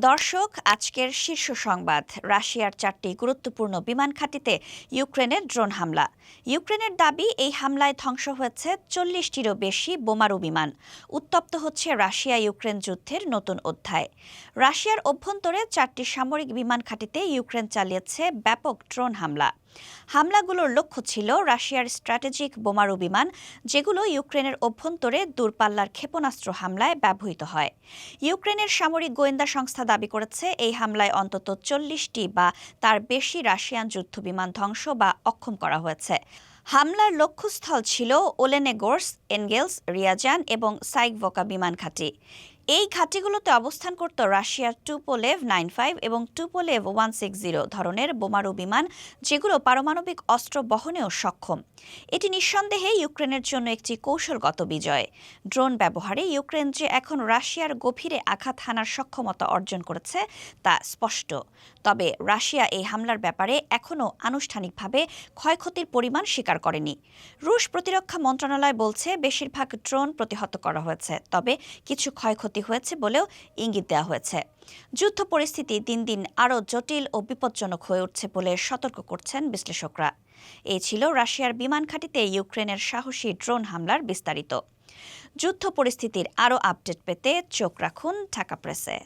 দর্শক, আজকের শীর্ষ সংবাদ। রাশিয়ার 4টি গুরুত্বপূর্ণ বিমান ঘাঁটিতে ইউক্রেনের ড্রোন হামলা। ইউক্রেনের দাবি, এই হামলায় ধ্বংস হয়েছে 40টিরও বেশি বোমারু বিমান। উত্তপ্ত হচ্ছে রাশিয়া ইউক্রেন যুদ্ধের নতুন অধ্যায়। রাশিয়ার অভ্যন্তরে 4টি সামরিক বিমান ঘাঁটিতে ইউক্রেন চালিয়েছে ব্যাপক ড্রোন হামলা। হামলাগুলোর লক্ষ্য ছিল রাশিয়ার স্ট্র্যাটেজিক বোমারু বিমান, যেগুলো ইউক্রেনের অভ্যন্তরে দূরপাল্লার ক্ষেপণাস্ত্র হামলায় ব্যবহৃত হয়। ইউক্রেনের সামরিক গোয়েন্দা সংস্থা দাবি করেছে, এই হামলায় অন্তত 40টি বা তার বেশি রাশিয়ান যুদ্ধবিমান ধ্বংস বা অক্ষম করা হয়েছে। হামলার লক্ষ্যস্থল ছিল ওলেনেগোর্স, এনগেলস, রিয়াজান এবং সাইকভোকা বিমান ঘাঁটি। এই ঘাঁটিগুলোতে অবস্থান করত রাশিয়ার টুপোলেভ 95 এবং টুপোলেভ 160 ধরনের বোমারু বিমান, যেগুলো পারমাণবিক অস্ত্র বহনেও সক্ষম। এটি নিঃসন্দেহে ইউক্রেনের জন্য একটি কৌশলগত বিজয়। ড্রোন ব্যবহারে ইউক্রেন যে এখন রাশিয়ার গভীরে আঘাত হানার সক্ষমতা অর্জন করেছে তা স্পষ্ট। তবে রাশিয়া এই হামলার ব্যাপারে এখনও আনুষ্ঠানিকভাবে ক্ষয়ক্ষতির পরিমাণ স্বীকার করেনি। রুশ প্রতিরক্ষা মন্ত্রণালয় বলছে, বেশিরভাগ ড্রোন প্রতিহত করা হয়েছে, তবে কিছু ক্ষয়ক্ষতি হয়েছে বলেও ইঙ্গিত দেওয়া হয়েছে। যুদ্ধ পরিস্থিতি দিন দিন আরও জটিল ও বিপজ্জনক হয়ে উঠছে বলে সতর্ক করছেন বিশ্লেষকরা। এই ছিল রাশিয়ার বিমান ঘাঁটিতে ইউক্রেনের সাহসী ড্রোন হামলার বিস্তারিত। যুদ্ধ পরিস্থিতির আরও আপডেট পেতে চোখ রাখুন ঢাকা প্রেসে।